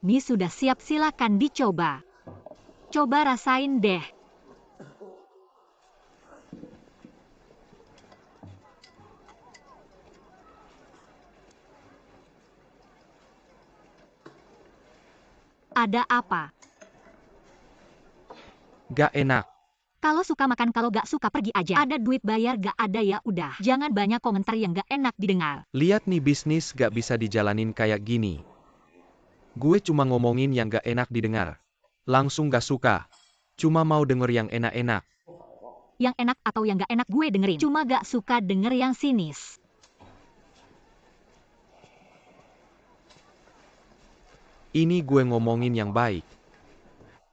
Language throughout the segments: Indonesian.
Mie sudah siap, silakan dicoba. Coba rasain deh. Ada apa? Gak enak. Kalau suka makan, kalau gak suka pergi aja. Ada duit bayar, gak ada ya udah. Jangan banyak komentar yang gak enak didengar. Lihat nih, bisnis gak bisa dijalanin kayak gini. Gue cuma ngomongin yang gak enak didengar. Langsung gak suka. Cuma mau denger yang enak-enak. Yang enak atau yang gak enak gue dengerin. Cuma gak suka denger yang sinis. Ini gue ngomongin yang baik.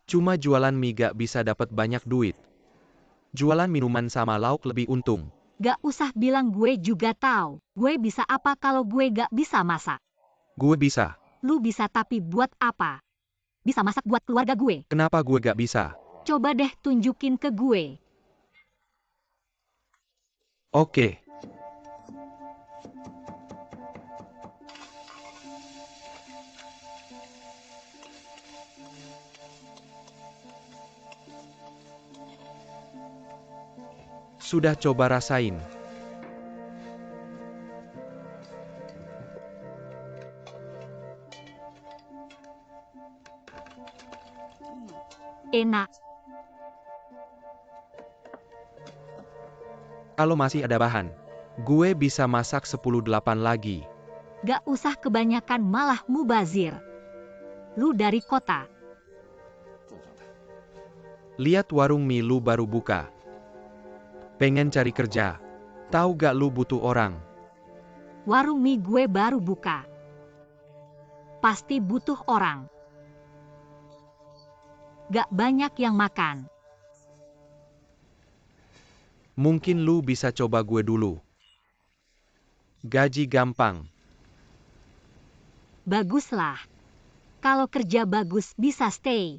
Cuma jualan mie gak bisa dapat banyak duit. Jualan minuman sama lauk lebih untung. Gak usah bilang, gue juga tahu. Gue bisa apa kalau gue gak bisa masak? Gue bisa. Lu bisa, tapi buat apa? Bisa masak buat keluarga gue. Kenapa gue gak bisa? Coba deh tunjukin ke gue. Oke. Sudah coba rasain. Enak. Kalau masih ada bahan, gue bisa masak 10-8 lagi. Gak usah kebanyakan, malah mubazir. Lu dari kota. Lihat warung mie lu baru buka. Pengen cari kerja. Tahu gak lu butuh orang? Warung mie gue baru buka. Pasti butuh orang. Gak banyak yang makan. Mungkin lu bisa coba gue dulu. Gaji gampang. Baguslah. Kalau kerja bagus bisa stay.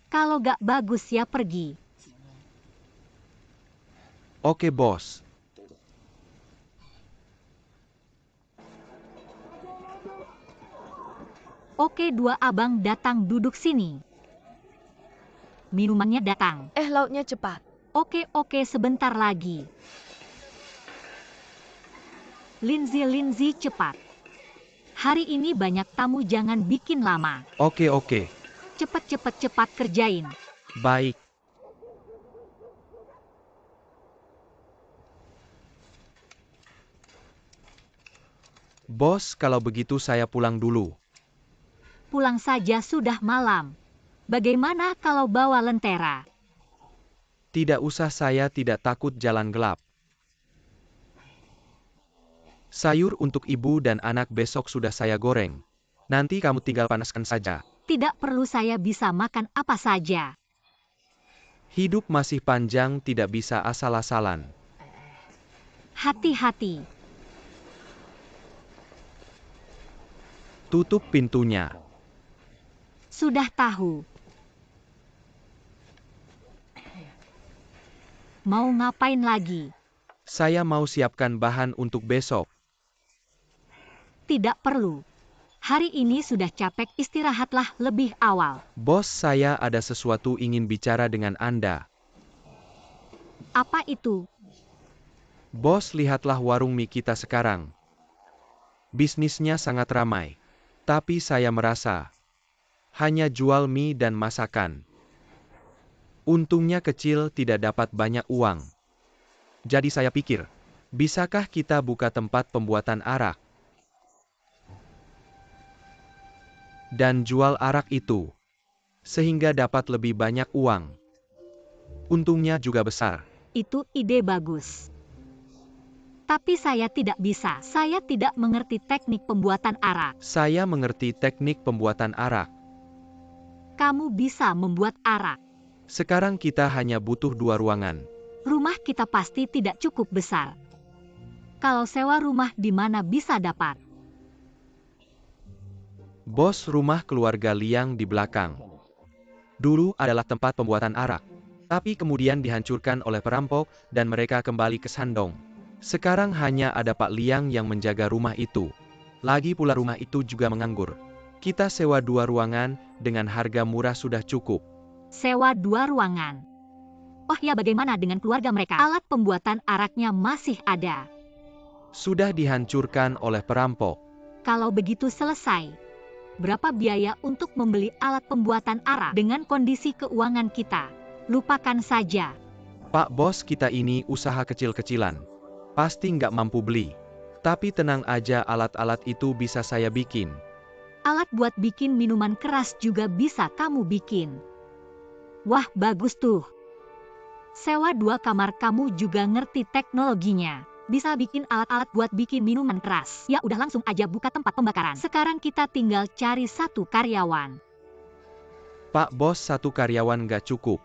Kalau gak bagus ya pergi. Oke bos. Oke, dua abang datang, duduk sini. Minumannya datang. Lauknya cepat. Oke, sebentar lagi. Lindsay, cepat. Hari ini banyak tamu, jangan bikin lama. Oke. Cepat kerjain. Baik. Bos, kalau begitu saya pulang dulu. Pulang saja, sudah malam. Bagaimana kalau bawa lentera? Tidak usah, saya tidak takut jalan gelap. Sayur untuk ibu dan anak besok sudah saya goreng. Nanti kamu tinggal panaskan saja. Tidak perlu, saya bisa makan apa saja. Hidup masih panjang, tidak bisa asal-asalan. Hati-hati. Tutup pintunya. Sudah tahu. Mau ngapain lagi? Saya mau siapkan bahan untuk besok. Tidak perlu. Hari ini sudah capek, istirahatlah lebih awal. Bos, saya ada sesuatu ingin bicara dengan Anda. Apa itu? Bos, lihatlah warung mie kita sekarang. Bisnisnya sangat ramai. Tapi saya merasa hanya jual mie dan masakan. Untungnya kecil, tidak dapat banyak uang. Jadi saya pikir, bisakah kita buka tempat pembuatan arak? Dan jual arak itu, sehingga dapat lebih banyak uang. Untungnya juga besar. Itu ide bagus. Tapi saya tidak bisa. Saya tidak mengerti teknik pembuatan arak. Saya mengerti teknik pembuatan arak. Kamu bisa membuat arak. Sekarang kita hanya butuh 2 ruangan. Rumah kita pasti tidak cukup besar. Kalau sewa rumah di mana bisa dapat? Bos, rumah keluarga Liang di belakang. Dulu adalah tempat pembuatan arak. Tapi kemudian dihancurkan oleh perampok dan mereka kembali ke Shandong. Sekarang hanya ada Pak Liang yang menjaga rumah itu. Lagi pula rumah itu juga menganggur. Kita sewa 2 ruangan, dengan harga murah sudah cukup. Sewa 2 ruangan. Oh ya, bagaimana dengan keluarga mereka? Alat pembuatan araknya masih ada. Sudah dihancurkan oleh perampok. Kalau begitu selesai. Berapa biaya untuk membeli alat pembuatan arak dengan kondisi keuangan kita? Lupakan saja. Pak Bos, kita ini usaha kecil-kecilan. Pasti nggak mampu beli. Tapi tenang aja, alat-alat itu bisa saya bikin. Alat buat bikin minuman keras juga bisa kamu bikin. Wah, bagus tuh. Sewa 2 kamar, kamu juga ngerti teknologinya. Bisa bikin alat-alat buat bikin minuman keras. Ya udah, langsung aja buka tempat pembakaran. Sekarang kita tinggal cari 1 karyawan. Pak Bos, 1 karyawan nggak cukup.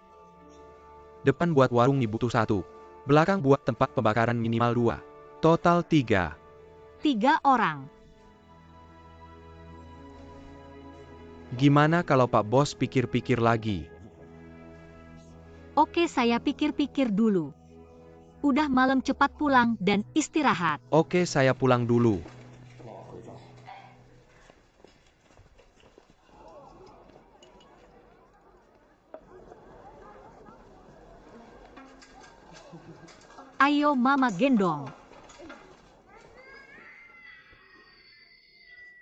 Depan buat warung nih butuh 1. Belakang buat tempat pembakaran minimal 2. Total 3. 3 orang. Gimana kalau Pak Bos pikir-pikir lagi? Oke, saya pikir-pikir dulu. Udah malam, cepat pulang dan istirahat. Oke, saya pulang dulu. Ayo mama gendong.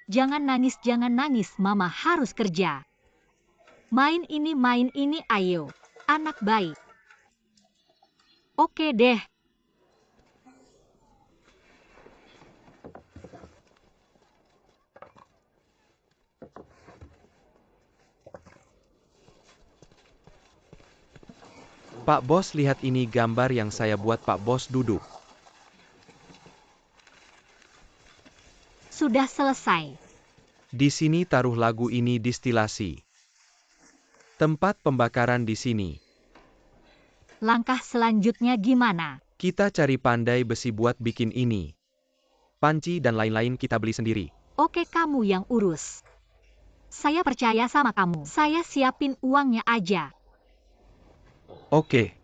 Jangan nangis, mama harus kerja. Main ini, ayo. Anak baik. Oke deh. Pak Bos, lihat ini gambar yang saya buat. Pak Bos duduk. Sudah selesai. Di sini taruh lagu ini distilasi. Tempat pembakaran di sini. Langkah selanjutnya gimana? Kita cari pandai besi buat bikin ini. Panci dan lain-lain kita beli sendiri. Oke, kamu yang urus. Saya percaya sama kamu. Saya siapin uangnya aja. Oke.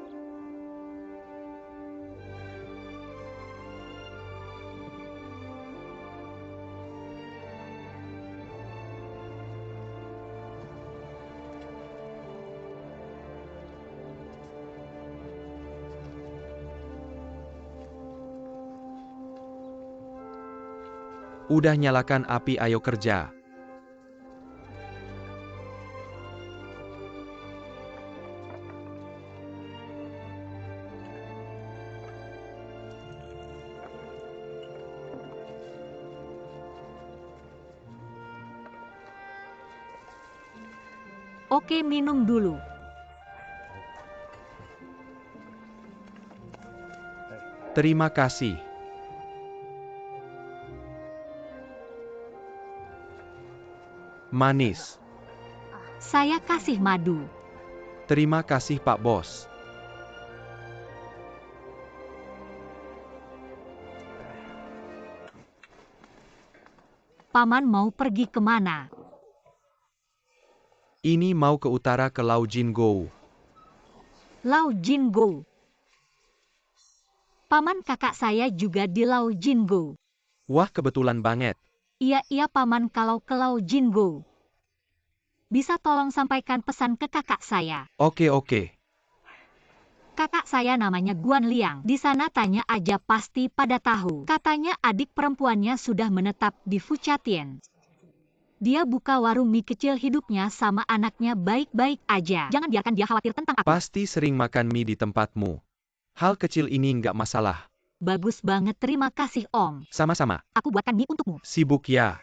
Udah, nyalakan api, ayo kerja. Oke, minum dulu. Terima kasih. Manis. Saya kasih madu. Terima kasih Pak Bos. Paman mau pergi kemana? Ini mau ke utara, ke Lau Jinggo. Lau Jinggo. Paman, kakak saya juga di Lau Jinggo. Wah, kebetulan banget. Iya paman, kalau ke Lau Jinggo. Bisa tolong sampaikan pesan ke kakak saya. Oke. Kakak saya namanya Guan Liang. Di sana tanya aja pasti pada tahu. Katanya adik perempuannya sudah menetap di Fuchatien. Dia buka warung mie kecil, hidupnya sama anaknya baik-baik aja. Jangan biarkan dia khawatir tentang aku. Pasti sering makan mie di tempatmu. Hal kecil ini nggak masalah. Bagus banget, terima kasih Om. Sama-sama. Aku buatkan mie untukmu. Sibuk ya.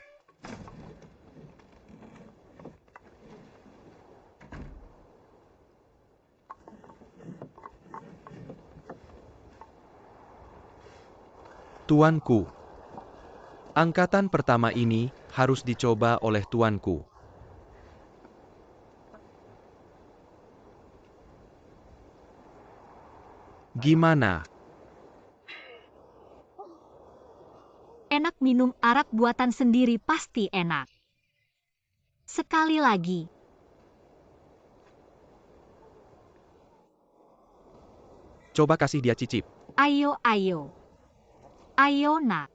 Tuanku. Angkatan pertama ini harus dicoba oleh tuanku. Gimana? Enak, minum arak buatan sendiri pasti enak. Sekali lagi. Coba kasih dia cicip. Ayo. Ayo nak.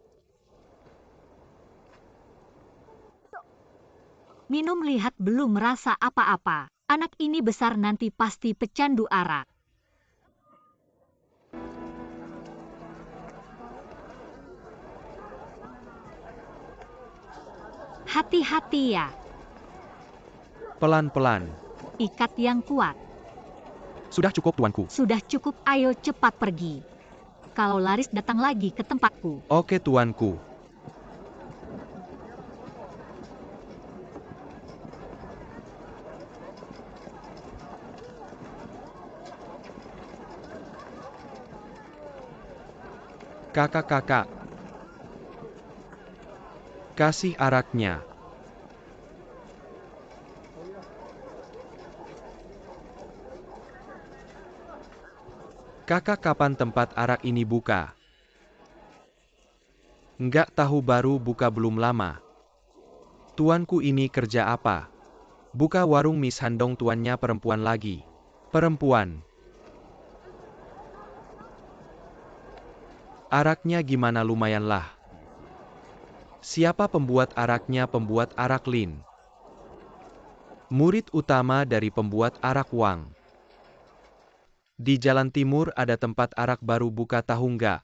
Minum lihat belum merasa apa-apa. Anak ini besar nanti pasti pecandu arak. Hati-hati ya. Pelan-pelan. Ikat yang kuat. Sudah cukup, tuanku. Sudah cukup, ayo cepat pergi. Kalau Laris datang lagi ke tempatku. Oke, tuanku. Kakak-kakak. Kasih araknya. Kakak, kapan tempat arak ini buka? Enggak tahu, baru buka belum lama. Tuanku ini kerja apa? Buka warung mie sandong, tuannya perempuan lagi. Perempuan. Araknya gimana, lumayan lah. Siapa pembuat araknya? Pembuat arak Lin. Murid utama dari pembuat arak Wang. Di Jalan Timur ada tempat arak baru buka, tahu nggak?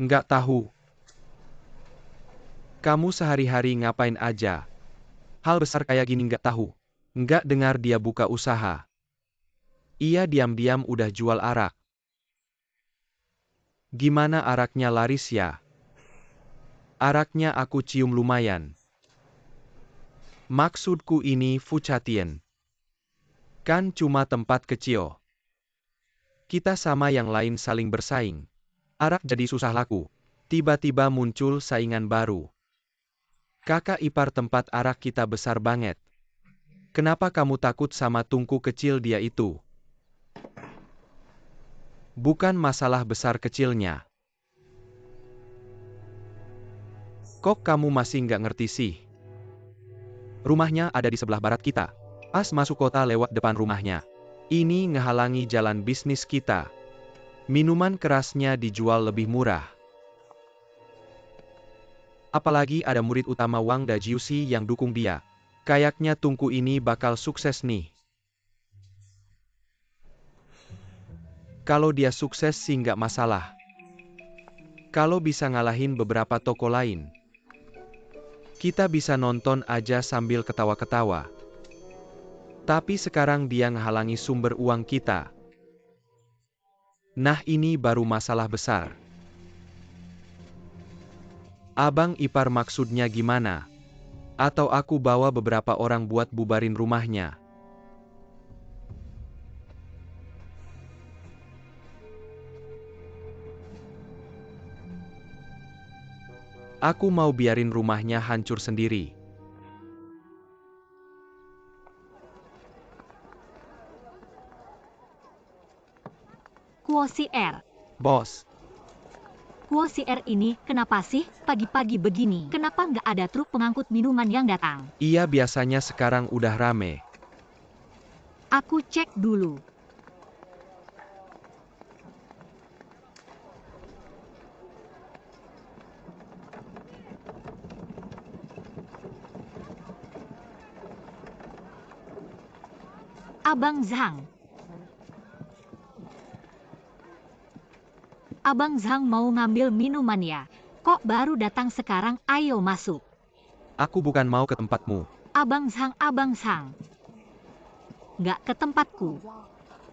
Nggak tahu. Kamu sehari-hari ngapain aja? Hal besar kayak gini nggak tahu. Nggak dengar dia buka usaha. Iya, diam-diam udah jual arak. Gimana araknya, laris ya? Araknya aku cium lumayan. Maksudku ini Fuchatien. Kan cuma tempat kecil. Kita sama yang lain saling bersaing. Arak jadi susah laku. Tiba-tiba muncul saingan baru. Kakak ipar, tempat arak kita besar banget. Kenapa kamu takut sama tungku kecil dia itu? Bukan masalah besar kecilnya. Kok kamu masih nggak ngerti sih? Rumahnya ada di sebelah barat kita. Pas masuk kota lewat depan rumahnya. Ini ngehalangi jalan bisnis kita. Minuman kerasnya dijual lebih murah. Apalagi ada murid utama Wang Dajiusi yang dukung dia. Kayaknya tungku ini bakal sukses nih. Kalau dia sukses sih nggak masalah. Kalau bisa ngalahin beberapa toko lain, kita bisa nonton aja sambil ketawa-ketawa. Tapi sekarang dia ngehalangi sumber uang kita. Nah, ini baru masalah besar. Abang ipar maksudnya gimana? Atau aku bawa beberapa orang buat bubarin rumahnya? Aku mau biarin rumahnya hancur sendiri. Kuosier. Bos. Kuosier ini kenapa sih pagi-pagi begini? Kenapa nggak ada truk pengangkut minuman yang datang? Iya, biasanya sekarang udah rame. Aku cek dulu. Abang Zhang. Abang Zhang mau ngambil minuman ya? Kok baru datang sekarang? Ayo masuk. Aku bukan mau ke tempatmu. Abang Zhang. Nggak ke tempatku.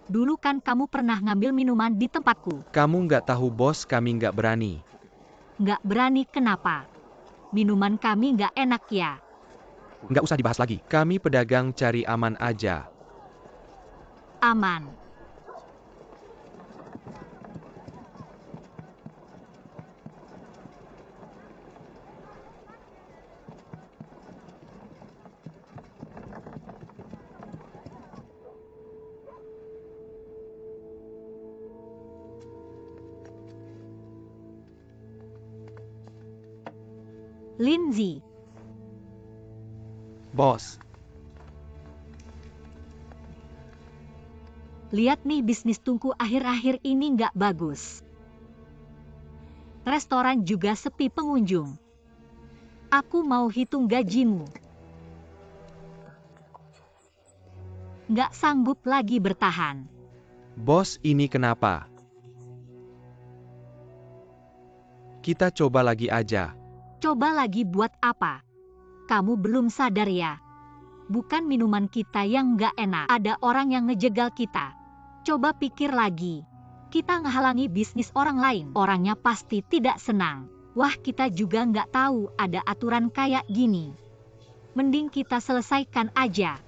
Dulu kan kamu pernah ngambil minuman di tempatku. Kamu nggak tahu, bos, kami nggak berani. Nggak berani kenapa? Minuman kami nggak enak ya? Nggak usah dibahas lagi. Kami pedagang cari aman aja. Aman. Lindsay. Bos. Lihat nih, bisnis tungku akhir-akhir ini nggak bagus. Restoran juga sepi pengunjung. Aku mau hitung gajimu. Nggak sanggup lagi bertahan. Bos, ini kenapa? Kita coba lagi aja. Coba lagi buat apa? Kamu belum sadar ya? Bukan minuman kita yang nggak enak. Ada orang yang ngejegal kita. Coba pikir lagi. Kita ngehalangi bisnis orang lain. Orangnya pasti tidak senang. Wah, kita juga nggak tahu ada aturan kayak gini. Mending kita selesaikan aja.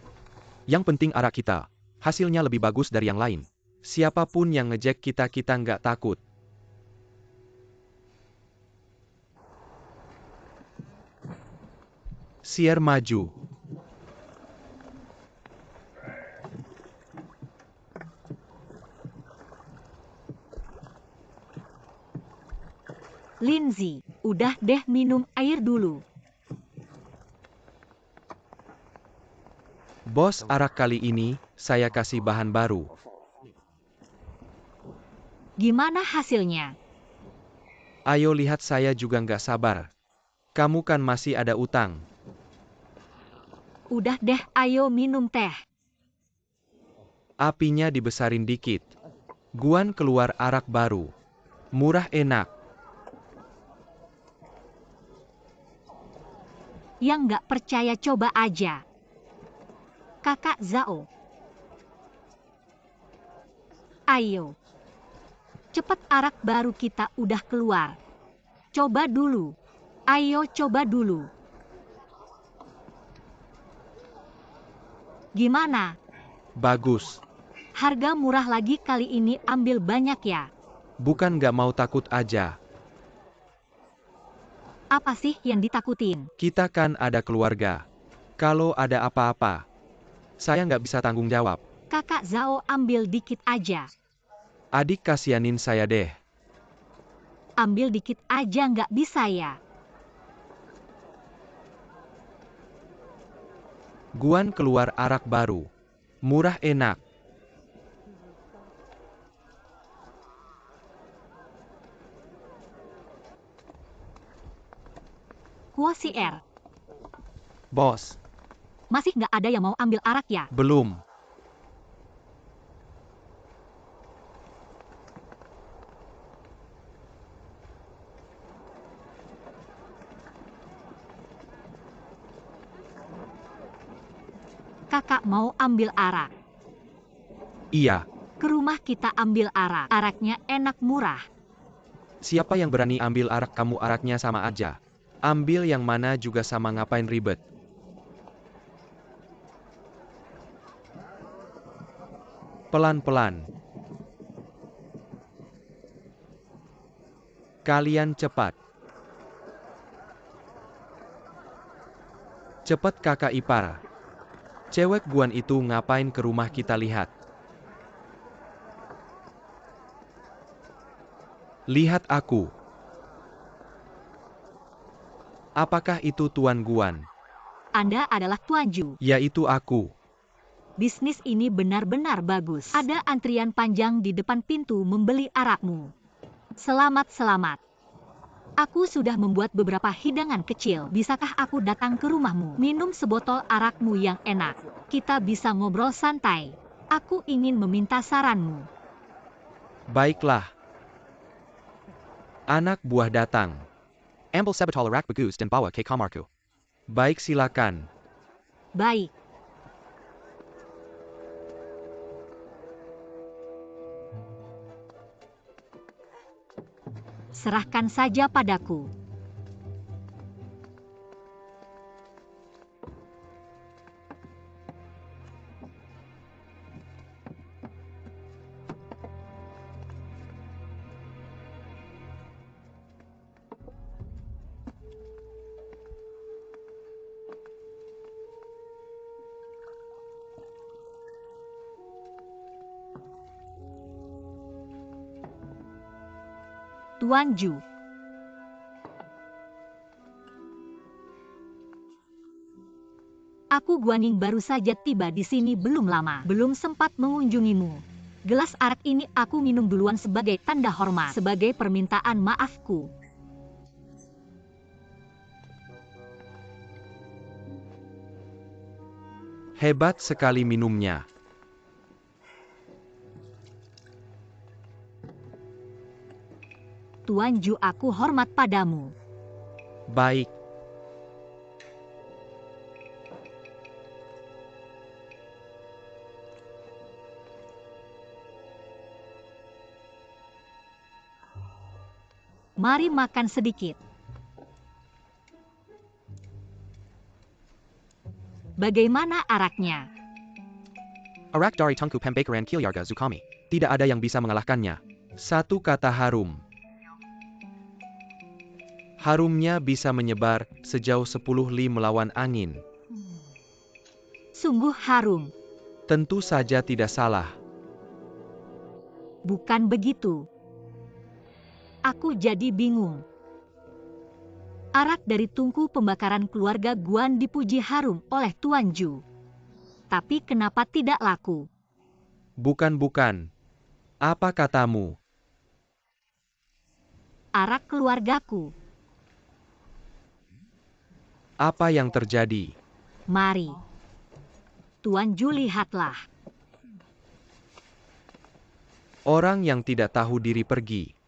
Yang penting arak kita. Hasilnya lebih bagus dari yang lain. Siapapun yang ngejek kita nggak takut. Siar maju. Lindsay, udah deh minum air dulu. Bos, arak kali ini, saya kasih bahan baru. Gimana hasilnya? Ayo lihat, saya juga nggak sabar. Kamu kan masih ada utang. Udah deh, ayo minum teh. Apinya dibesarin dikit. Guan keluar arak baru. Murah enak. Yang nggak percaya coba aja. Kakak Zhao. Ayo. Cepet, arak baru kita udah keluar. Coba dulu. Ayo coba dulu. Gimana? Bagus. Harga murah lagi kali ini, ambil banyak ya. Bukan nggak mau, takut aja. Apa sih yang ditakutin? Kita kan ada keluarga. Kalau ada apa-apa, saya nggak bisa tanggung jawab. Kakak Zhao, ambil dikit aja. Adik, kasianin saya deh. Ambil dikit aja nggak bisa ya? Guan keluar arak baru. Murah enak. Kuosier, Bos, masih nggak ada yang mau ambil arak ya? belum. Kakak mau ambil arak. Iya, Ke rumah kita ambil arak. Araknya enak, murah. siapa yang berani ambil arak kamu? Araknya sama aja. Ambil yang mana juga sama, ngapain ribet. Pelan-pelan. Kalian cepat. Cepat kakak ipar. Cewek Guan itu ngapain ke rumah kita, lihat. Lihat aku. Apakah itu Tuan Guan? Anda adalah Tuan Ju. Ya, itu aku. Bisnis ini benar-benar bagus. Ada antrian panjang di depan pintu membeli arakmu. Selamat. Aku sudah membuat beberapa hidangan kecil. Bisakah aku datang ke rumahmu? Minum sebotol arakmu yang enak. Kita bisa ngobrol santai. Aku ingin meminta saranmu. Baiklah. Anak buah datang. Ambil sebotol arak bagus dan bawa ke kamarku. Baik, silakan. Baik. Serahkan saja padaku. Tuan Ju. Aku Guaning baru saja tiba di sini belum lama. Belum sempat mengunjungimu. Gelas arak ini aku minum duluan sebagai tanda hormat. Sebagai permintaan maafku. Hebat sekali minumnya. Tuan Ju, aku hormat padamu. Baik. Mari makan sedikit. Bagaimana araknya? Arak dari Tengku Pembakaran Kilyarga Zukami. Tidak ada yang bisa mengalahkannya. Satu kata harum. Harumnya bisa menyebar sejauh 10 li melawan angin. Sungguh harum. Tentu saja tidak salah. Bukan begitu. Aku jadi bingung. Arak dari tungku pembakaran keluarga Guan dipuji harum oleh Tuan Ju. Tapi kenapa tidak laku? Bukan. Apa katamu? Arak keluargaku. Apa yang terjadi? Mari. Tuan Ju, lihatlah. Orang yang tidak tahu diri pergi.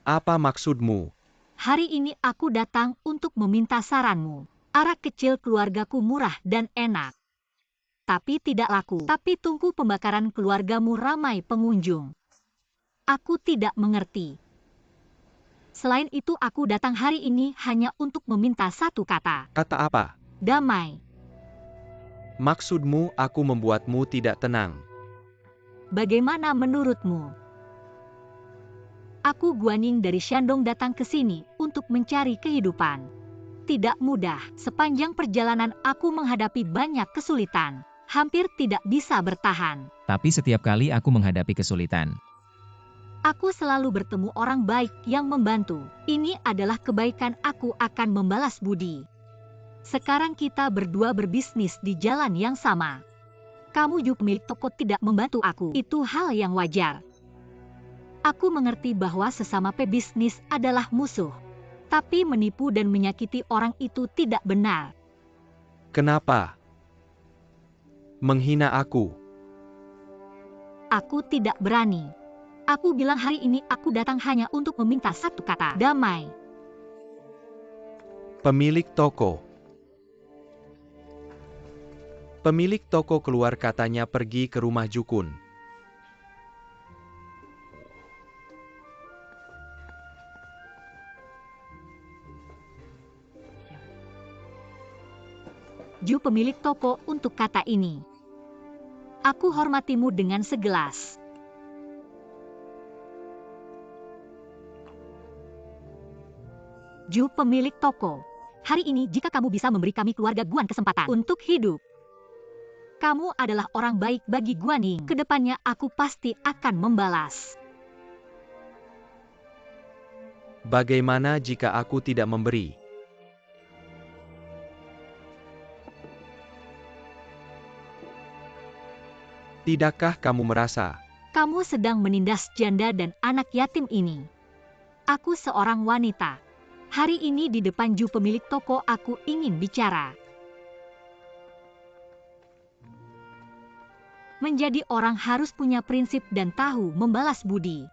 Apa maksudmu? Hari ini aku datang untuk meminta saranmu. Arak kecil keluargaku murah dan enak. Tapi tidak laku. Tapi tungku pembakaran keluargamu ramai pengunjung. Aku tidak mengerti. Selain itu aku datang hari ini hanya untuk meminta satu kata. Kata apa? Damai. Maksudmu aku membuatmu tidak tenang. Bagaimana menurutmu? Aku Guaning dari Shandong datang ke sini untuk mencari kehidupan. Tidak mudah, sepanjang perjalanan aku menghadapi banyak kesulitan. Hampir tidak bisa bertahan. Tapi setiap kali aku menghadapi kesulitan, Aku selalu bertemu orang baik yang membantu. Ini adalah kebaikan, aku akan membalas budi. Sekarang kita berdua berbisnis di jalan yang sama. Kamu juga pemilik toko tidak membantu aku. Itu hal yang wajar. Aku mengerti bahwa sesama pebisnis adalah musuh. Tapi menipu dan menyakiti orang itu tidak benar. Kenapa? Menghina aku. Aku tidak berani. Aku bilang hari ini aku datang hanya untuk meminta satu kata. Damai. Pemilik toko. Pemilik toko keluar, katanya pergi ke rumah Jukun. Ju, pemilik toko, untuk kata ini. Aku hormatimu dengan segelas. Ju, pemilik toko. Hari ini jika kamu bisa memberi kami keluarga Guan kesempatan untuk hidup. Kamu adalah orang baik bagi Guaning. Kedepannya aku pasti akan membalas. Bagaimana jika aku tidak memberi? Tidakkah kamu merasa Kamu sedang menindas janda dan anak yatim ini? Aku seorang wanita. Hari ini di depan Ju, pemilik toko, aku ingin bicara. Menjadi orang harus punya prinsip dan tahu membalas budi.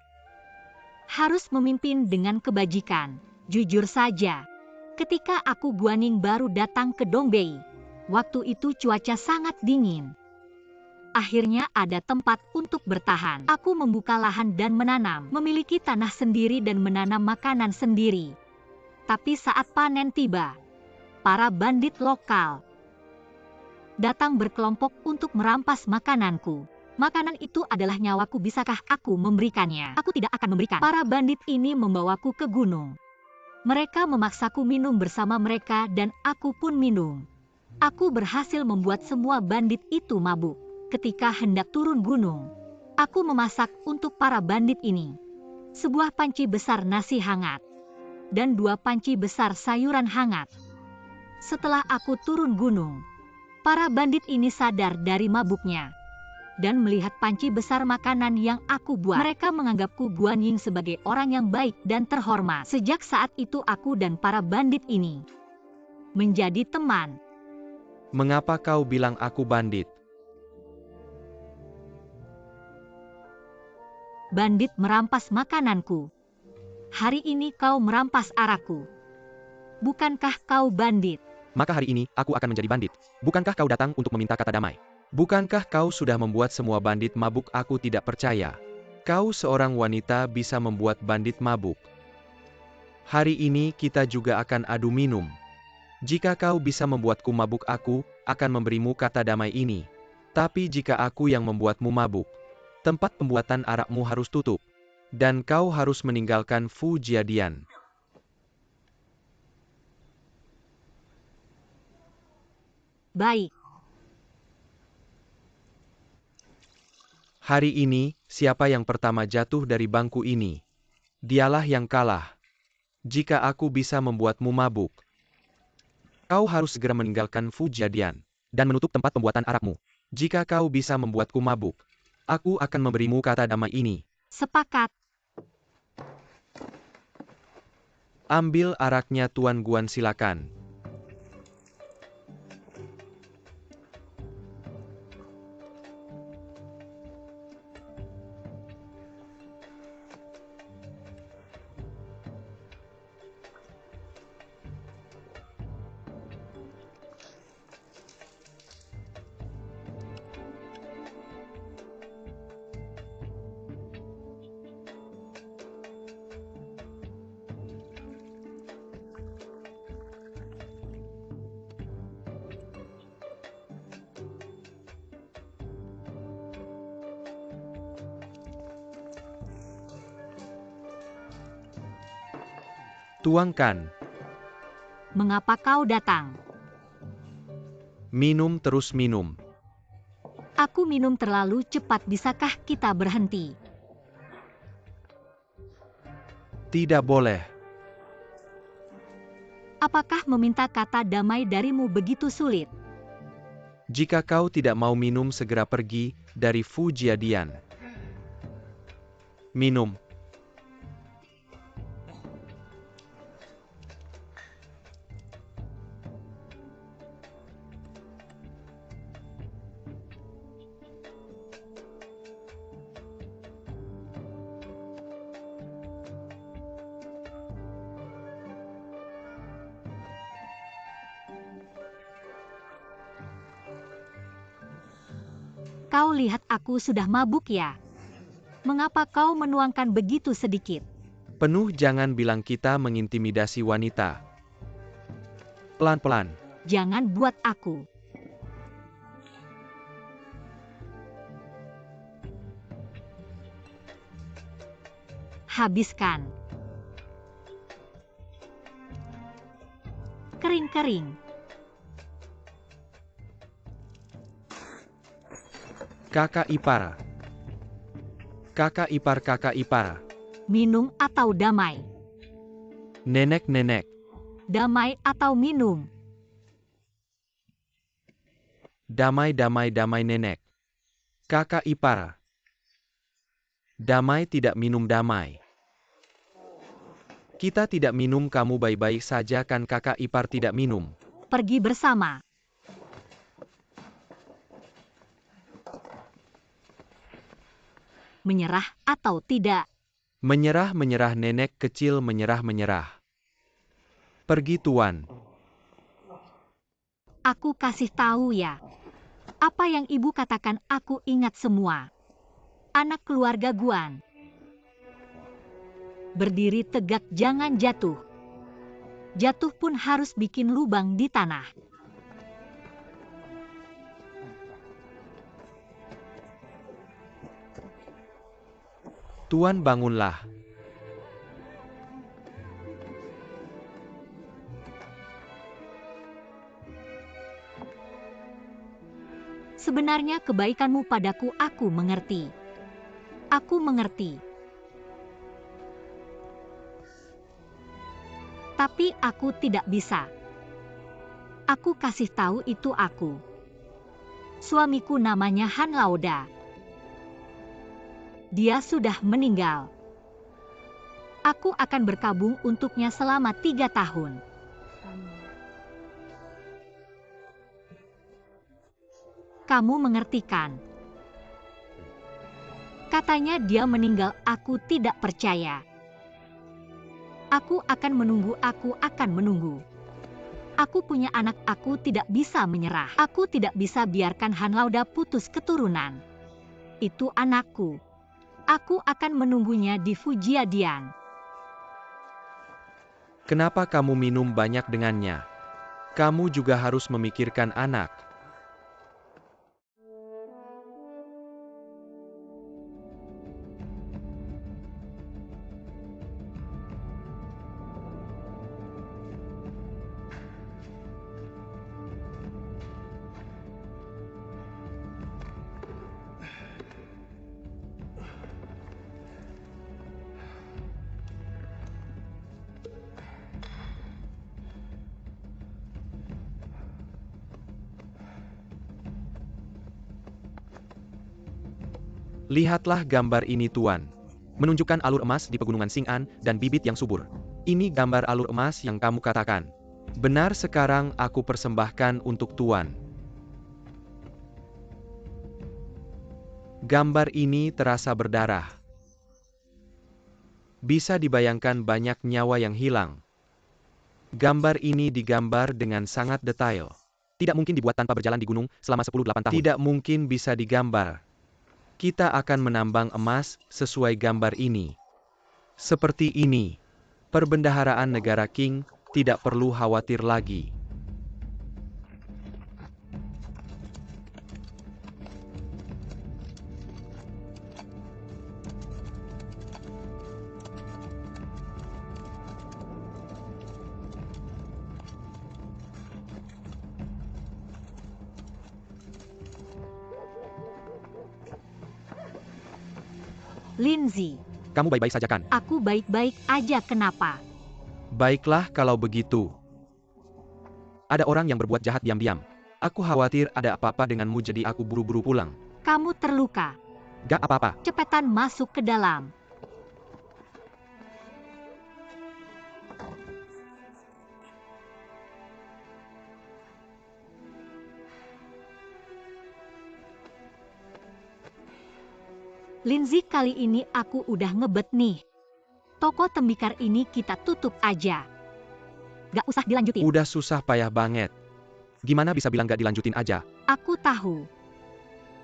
Harus memimpin dengan kebajikan. Jujur saja, ketika aku Guaning baru datang ke Dongbei, waktu itu cuaca sangat dingin. Akhirnya ada tempat untuk bertahan. Aku membuka lahan dan menanam, memiliki tanah sendiri dan menanam makanan sendiri. Tapi saat panen tiba, para bandit lokal datang berkelompok untuk merampas makananku. Makanan itu adalah nyawaku, bisakah aku memberikannya? Aku tidak akan memberikan. Para bandit ini membawaku ke gunung. Mereka memaksaku minum bersama mereka dan aku pun minum. Aku berhasil membuat semua bandit itu mabuk. Ketika hendak turun gunung, aku memasak untuk para bandit ini sebuah panci besar nasi hangat dan 2 panci besar sayuran hangat. Setelah aku turun gunung, para bandit ini sadar dari mabuknya. dan melihat panci besar makanan yang aku buat. Mereka menganggapku Guan Ying sebagai orang yang baik dan terhormat. Sejak saat itu aku dan para bandit ini menjadi teman. Mengapa kau bilang aku bandit? Bandit merampas makananku. Hari ini kau merampas arakku. Bukankah kau bandit? Maka hari ini aku akan menjadi bandit. Bukankah kau datang untuk meminta kata damai? Bukankah kau sudah membuat semua bandit mabuk? Aku tidak percaya. Kau seorang wanita bisa membuat bandit mabuk. Hari ini kita juga akan adu minum. Jika kau bisa membuatku mabuk, aku akan memberimu kata damai ini. Tapi jika aku yang membuatmu mabuk, tempat pembuatan arakmu harus tutup. Dan kau harus meninggalkan Fu Jiadian. Baik. Hari ini, siapa yang pertama jatuh dari bangku ini? Dialah yang kalah. Jika aku bisa membuatmu mabuk, kau harus segera meninggalkan Fu Jiadian dan menutup tempat pembuatan arakmu. Jika kau bisa membuatku mabuk, aku akan memberimu kata damai ini. Sepakat. Ambil araknya Tuan Guan, silakan. Tuangkan. Mengapa kau datang? Minum terus minum. Aku minum terlalu cepat, bisakah kita berhenti? Tidak boleh. Apakah meminta kata damai darimu begitu sulit? Jika kau tidak mau minum, segera pergi dari Fu Jiadian. Minum. Kau lihat aku sudah mabuk ya? Mengapa kau menuangkan begitu sedikit? Penuh, jangan bilang kita mengintimidasi wanita. Pelan-pelan. Jangan buat aku. Habiskan. Kering-kering. Kakak ipar. Kakak ipar, kakak ipar. Minum atau damai? Nenek-nenek. Damai atau minum? Damai, damai, damai, nenek. Kakak ipar. Damai, tidak minum damai. Kita tidak minum, kamu baik-baik saja kan? Kakak ipar tidak minum. Pergi bersama. Menyerah atau tidak? Menyerah, menyerah, nenek kecil, menyerah, menyerah. Pergi, Tuan. Aku kasih tahu ya. Apa yang ibu katakan aku ingat semua. Anak keluarga Guan. Berdiri tegak, jangan jatuh. Jatuh pun harus bikin lubang di tanah. Tuan, bangunlah. Sebenarnya kebaikanmu padaku aku mengerti. Aku mengerti. Tapi aku tidak bisa. Aku kasih tahu itu aku. Suamiku namanya Han Lauda. Dia sudah meninggal. Aku akan berkabung untuknya selama 3 tahun. Kamu mengerti kan? Katanya dia meninggal, aku tidak percaya. Aku akan menunggu. Aku punya anak, aku tidak bisa menyerah. Aku tidak bisa biarkan Han Lauda putus keturunan. Itu anakku. Aku akan menunggunya di Fujiadian. Kenapa kamu minum banyak dengannya? Kamu juga harus memikirkan anak. Lihatlah gambar ini, Tuan. Menunjukkan alur emas di pegunungan Xing'an dan bibit yang subur. Ini gambar alur emas yang kamu katakan. Benar, sekarang aku persembahkan untuk Tuan. Gambar ini terasa berdarah. Bisa dibayangkan banyak nyawa yang hilang. Gambar ini digambar dengan sangat detail. Tidak mungkin dibuat tanpa berjalan di gunung selama 10-8 tahun. Tidak mungkin bisa digambar. Kita akan menambang emas sesuai gambar ini. Seperti ini. Perbendaharaan negara Qing tidak perlu khawatir lagi. Lindsay, Kamu baik-baik saja kan? aku baik-baik aja, kenapa? Baiklah kalau begitu. Ada orang yang berbuat jahat diam-diam. Aku khawatir ada apa-apa denganmu, jadi aku buru-buru pulang. Kamu terluka. Gak apa-apa. Cepetan masuk ke dalam. Lindsay, kali ini aku udah ngebet nih. Toko tembikar ini kita tutup aja. Gak usah dilanjutin. Udah susah payah banget. Gimana bisa bilang gak dilanjutin aja? Aku tahu.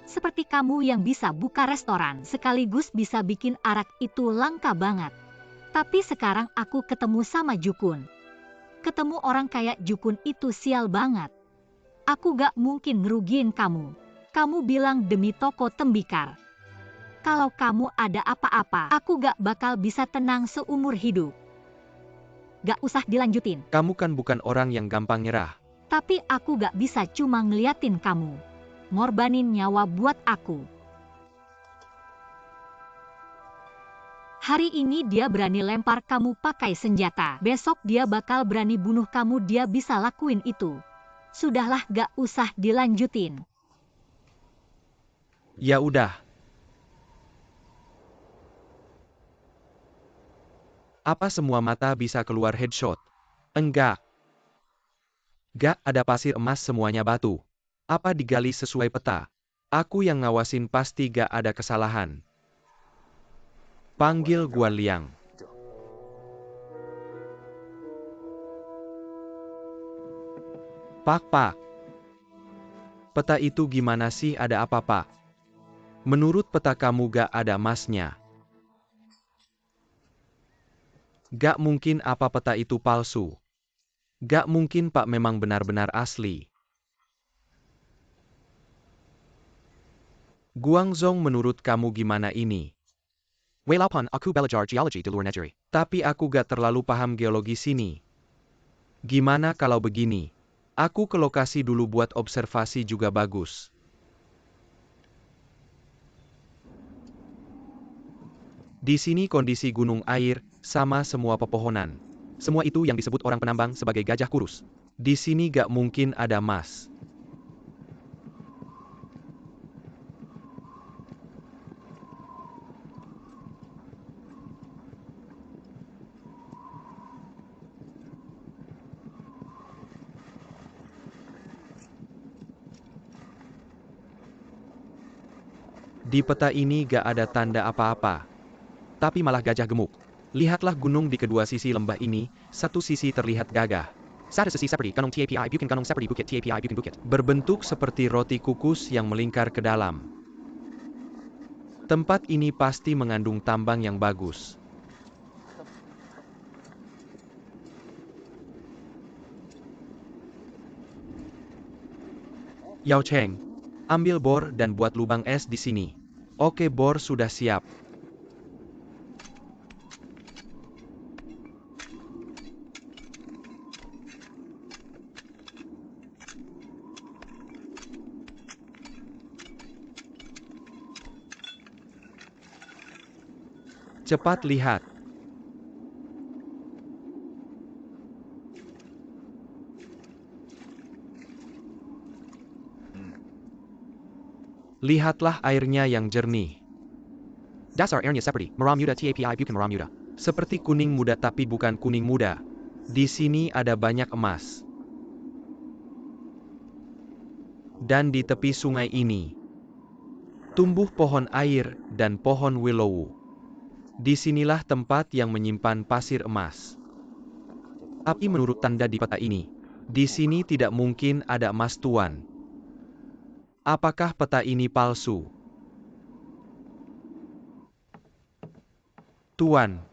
Seperti kamu yang bisa buka restoran sekaligus bisa bikin arak itu langka banget. Tapi sekarang aku ketemu sama Jukun. Ketemu orang kayak Jukun itu sial banget. Aku gak mungkin ngerugiin kamu. Kamu bilang demi toko tembikar. Kalau kamu ada apa-apa, aku gak bakal bisa tenang seumur hidup. Gak usah dilanjutin. Kamu kan bukan orang yang gampang nyerah. Tapi aku gak bisa cuma ngeliatin kamu. Ngorbanin nyawa buat aku. Hari ini dia berani lempar kamu pakai senjata. Besok dia bakal berani bunuh kamu, dia bisa lakuin itu. Sudahlah, gak usah dilanjutin. Ya udah. Apa semua mata bisa keluar headshot? Enggak. Gak ada pasir emas, semuanya batu. Apa digali sesuai peta? Aku yang ngawasin, pasti gak ada kesalahan. Panggil Guan Liang. Pak. Peta itu gimana sih, ada apa, Pak? Menurut peta kamu gak ada emasnya. Gak mungkin, apa peta itu palsu? Gak mungkin, Pak, memang benar-benar asli. Guangzong, menurut kamu gimana ini? Walaupun aku belajar geologi di luar negeri. Tapi aku gak terlalu paham geologi sini. Gimana kalau begini? Aku ke lokasi dulu buat observasi juga bagus. Di sini kondisi gunung, air, sama semua pepohonan. Semua itu yang disebut orang penambang sebagai gajah kurus. Di sini gak mungkin ada emas. Di peta ini gak ada tanda apa-apa. Tapi malah gajah gemuk. Lihatlah gunung di kedua sisi lembah ini, satu sisi terlihat gagah. Status seperti Gunung TAPI bukan Gunung seperti Bukit TAPI bukan Bukit. Berbentuk seperti roti kukus yang melingkar ke dalam. Tempat ini pasti mengandung tambang yang bagus. Yao Cheng, ambil bor dan buat lubang es di sini. Oke, bor sudah siap. Cepat lihat. Lihatlah airnya yang jernih. Dasar airnya seperti Merah Muda TAPI bukan Merah Muda. Seperti kuning muda tapi bukan kuning muda. Di sini ada banyak emas. Dan di tepi sungai ini, tumbuh pohon air dan pohon willow. Disinilah tempat yang menyimpan pasir emas. Tapi menurut tanda di peta ini, di sini tidak mungkin ada emas, Tuan. Apakah peta ini palsu? Tuan,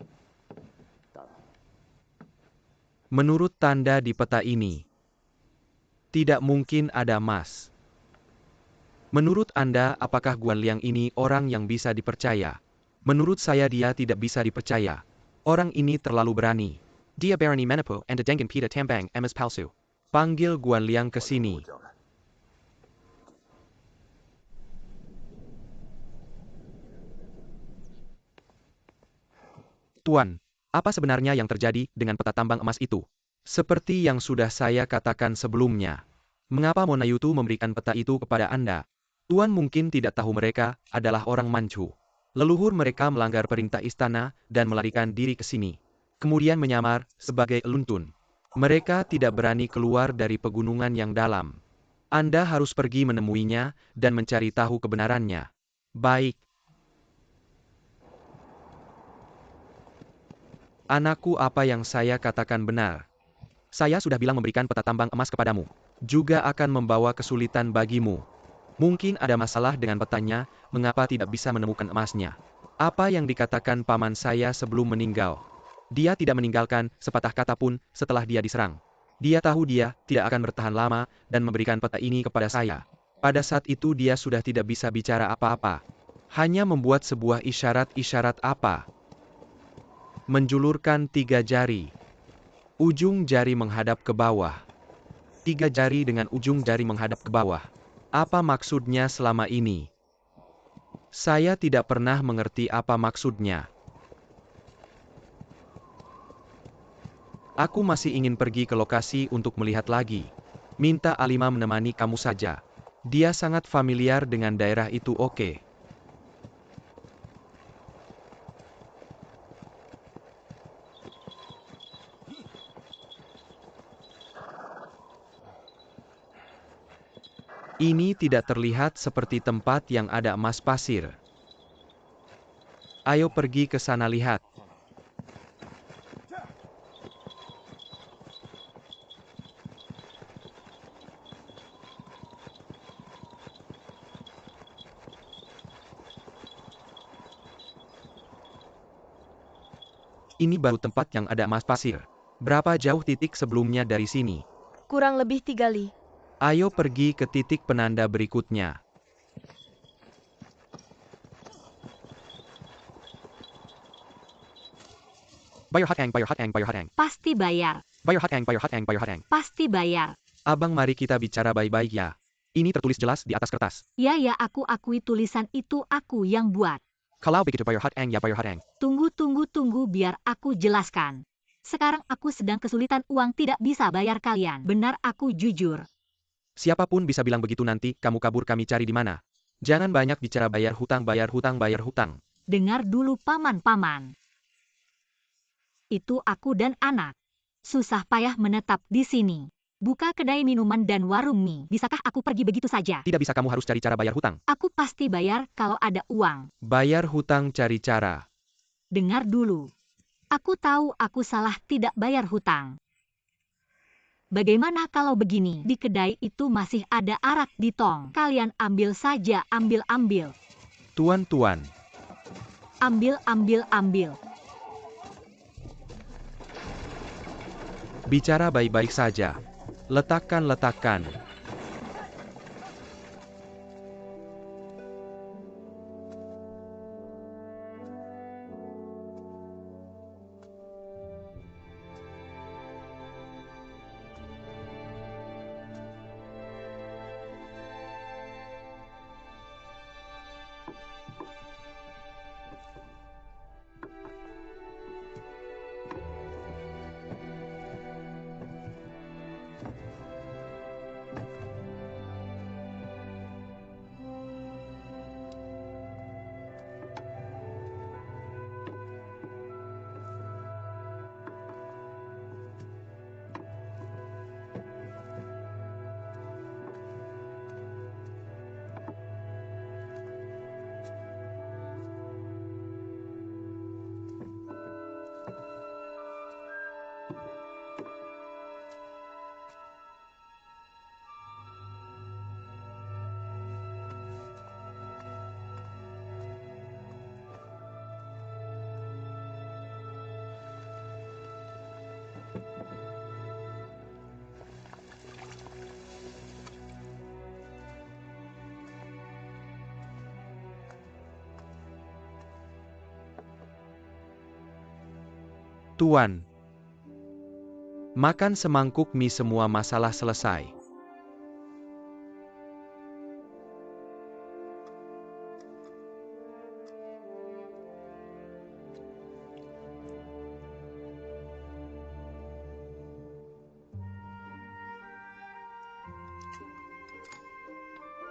menurut tanda di peta ini, tidak mungkin ada emas. Menurut Anda, apakah Guan Liang ini orang yang bisa dipercaya? Menurut saya dia tidak bisa dipercaya. Orang ini terlalu berani. Dia berani menipu and dengan pita tambang emas palsu. Panggil Guan Liang ke sini. Tuan, apa sebenarnya yang terjadi dengan peta tambang emas itu? Seperti yang sudah saya katakan sebelumnya. Mengapa Mona Yutu memberikan peta itu kepada Anda? Tuan mungkin tidak tahu mereka adalah orang Manchu. Leluhur mereka melanggar perintah istana dan melarikan diri ke sini. Kemudian menyamar sebagai eluntun. Mereka tidak berani keluar dari pegunungan yang dalam. Anda harus pergi menemuinya dan mencari tahu kebenarannya. Baik. Anakku, apa yang saya katakan benar. Saya sudah bilang memberikan peta tambang emas kepadamu. Juga akan membawa kesulitan bagimu. Mungkin ada masalah dengan petanya, mengapa tidak bisa menemukan emasnya. Apa yang dikatakan paman saya sebelum meninggal? Dia tidak meninggalkan sepatah kata pun setelah dia diserang. Dia tahu dia tidak akan bertahan lama dan memberikan peta ini kepada saya. Pada saat itu dia sudah tidak bisa bicara apa-apa. Hanya membuat sebuah isyarat-isyarat apa. Menjulurkan 3 jari. Ujung jari menghadap ke bawah. 3 jari dengan ujung jari menghadap ke bawah. Apa maksudnya selama ini? Saya tidak pernah mengerti apa maksudnya. Aku masih ingin pergi ke lokasi untuk melihat lagi. Minta Alima menemani kamu saja. Dia sangat familiar dengan daerah itu, oke? Ini tidak terlihat seperti tempat yang ada emas pasir. Ayo pergi ke sana lihat. Ini baru tempat yang ada emas pasir. Berapa jauh titik sebelumnya dari sini? Kurang lebih 3 li. Ayo pergi ke titik penanda berikutnya. Bayar hatang, bayar hatang, bayar hatang. Pasti bayar. Bayar hatang, bayar hatang, bayar hatang. Pasti bayar. Abang, mari kita bicara baik-baik ya. Ini tertulis jelas di atas kertas. Ya, aku akui tulisan itu aku yang buat. Kalau begitu bayar hatang ya bayar hatang. Tunggu biar aku jelaskan. Sekarang aku sedang kesulitan uang, tidak bisa bayar kalian. Benar, aku jujur. Siapapun bisa bilang begitu, nanti kamu kabur kami cari di mana. Jangan banyak bicara, bayar hutang, bayar hutang, bayar hutang. Dengar dulu paman-paman. Itu aku dan anak. Susah payah menetap di sini. Buka kedai minuman dan warung mie. Bisakah aku pergi begitu saja? Tidak bisa, kamu harus cari cara bayar hutang. Aku pasti bayar kalau ada uang. Bayar hutang, cari cara. Dengar dulu. Aku tahu aku salah tidak bayar hutang. Bagaimana kalau begini? Di kedai itu masih ada arak di tong. Kalian ambil saja, ambil. Tuan. Ambil. Bicara baik-baik saja. Letakkan. Tuan. Makan semangkuk mie, semua masalah selesai.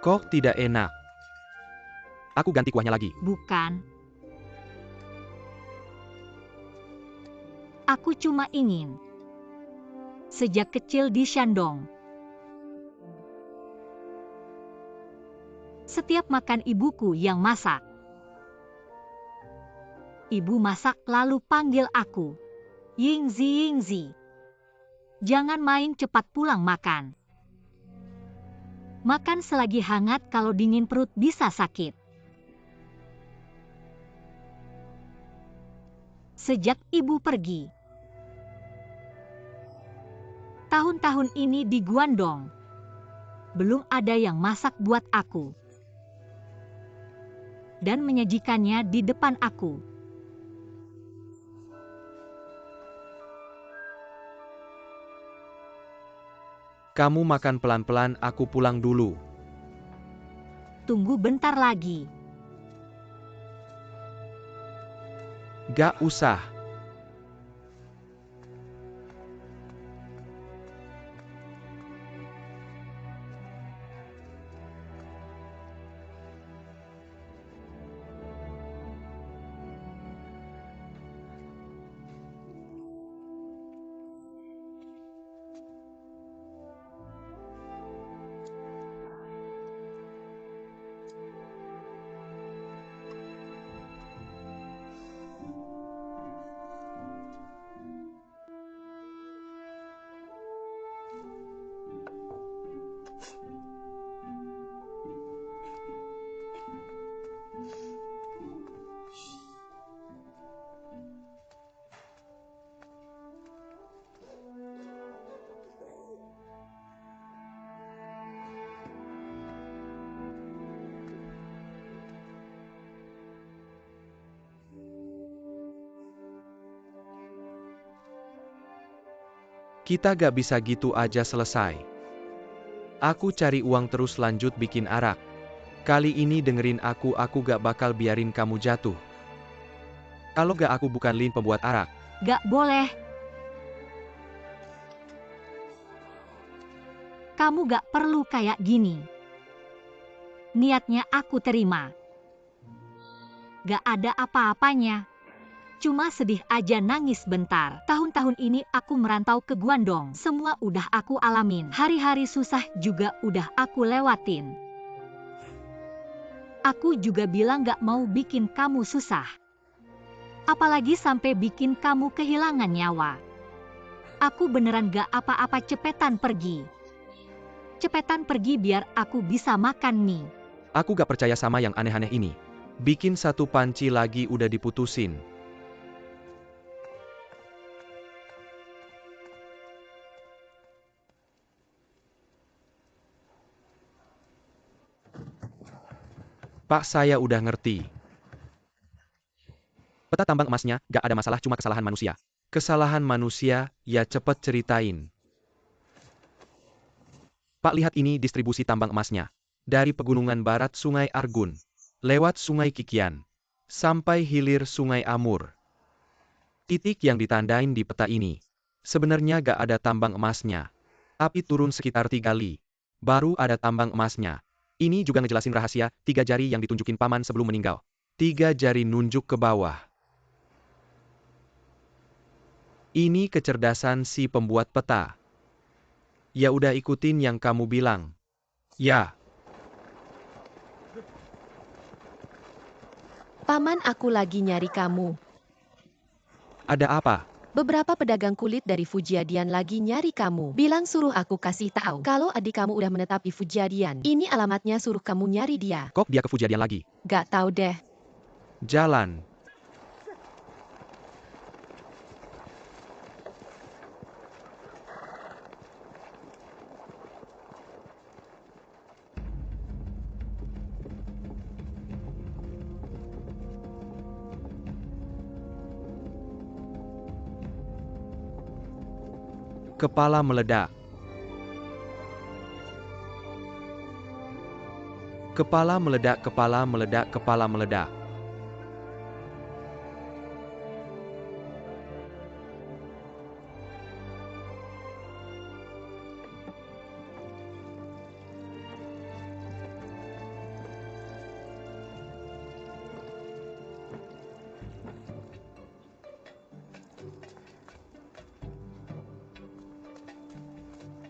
Kok tidak enak? Aku ganti kuahnya lagi. Bukan. Aku cuma ingin. Sejak kecil di Shandong, setiap makan ibuku yang masak. Ibu masak lalu panggil aku. Yingzi. Jangan main, cepat pulang makan. Makan selagi hangat, kalau dingin perut bisa sakit. Sejak ibu pergi, tahun-tahun ini di Guangdong, belum ada yang masak buat aku dan menyajikannya di depan aku. Kamu makan pelan-pelan, aku pulang dulu. Tunggu bentar lagi. Gak usah. Kita gak bisa gitu aja selesai. Aku cari uang terus, lanjut bikin arak. Kali ini dengerin aku gak bakal biarin kamu jatuh. Kalau gak, aku bukan Lin pembuat arak. Gak boleh. Kamu gak perlu kayak gini. Niatnya aku terima. Gak ada apa-apanya. Cuma sedih aja nangis bentar. Tahun-tahun ini aku merantau ke Guangdong. Semua udah aku alamin. Hari-hari susah juga udah aku lewatin. Aku juga bilang gak mau bikin kamu susah. Apalagi sampai bikin kamu kehilangan nyawa. Aku beneran gak apa-apa, cepetan pergi. Cepetan pergi biar aku bisa makan mie. Aku gak percaya sama yang aneh-aneh ini. Bikin satu panci lagi udah diputusin. Pak, saya udah ngerti. Peta tambang emasnya, gak ada masalah, cuma kesalahan manusia. Kesalahan manusia, ya cepet ceritain. Pak, lihat ini distribusi tambang emasnya. Dari pegunungan barat Sungai Argun, lewat Sungai Kikian, sampai hilir Sungai Amur. Titik yang ditandain di peta ini, sebenarnya gak ada tambang emasnya. Tapi turun sekitar 3 li, baru ada tambang emasnya. Ini juga ngejelasin rahasia 3 jari yang ditunjukin paman sebelum meninggal. 3 jari nunjuk ke bawah. Ini kecerdasan si pembuat peta. Ya udah, ikutin yang kamu bilang. Ya. Paman, aku lagi nyari kamu. Ada apa? Beberapa pedagang kulit dari Fujiadian lagi nyari kamu. Bilang suruh aku kasih tahu kalau adik kamu udah menetap di Fujiadian. Ini alamatnya, suruh kamu nyari dia. Kok dia ke Fujiadian lagi? Gak tahu deh. Jalan. Kepala meledak. Kepala meledak, kepala meledak, kepala meledak.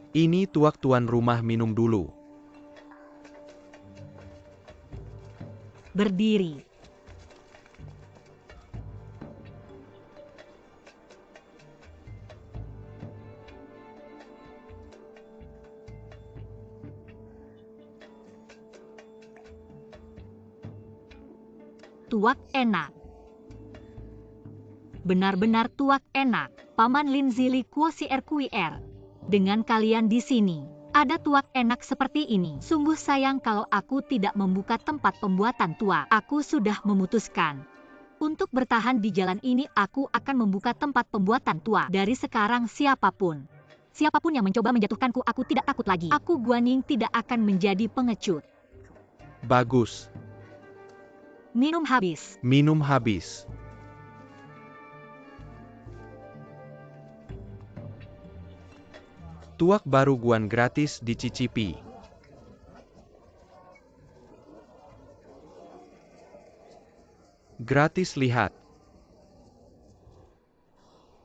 Ini tuak tuan rumah minum dulu. Berdiri. Tuak enak. Benar-benar tuak enak. Paman Lin Zili Kuosi RQR. Dengan kalian di sini, ada tuak enak seperti ini. Sungguh sayang kalau aku tidak membuka tempat pembuatan tuak. Aku sudah memutuskan. Untuk bertahan di jalan ini, aku akan membuka tempat pembuatan tuak. Dari sekarang siapapun yang mencoba menjatuhkanku, aku tidak takut lagi. Aku Guaning tidak akan menjadi pengecut. Bagus. Minum habis. Minum habis. Tuak baru Guan gratis dicicipi. Gratis, lihat.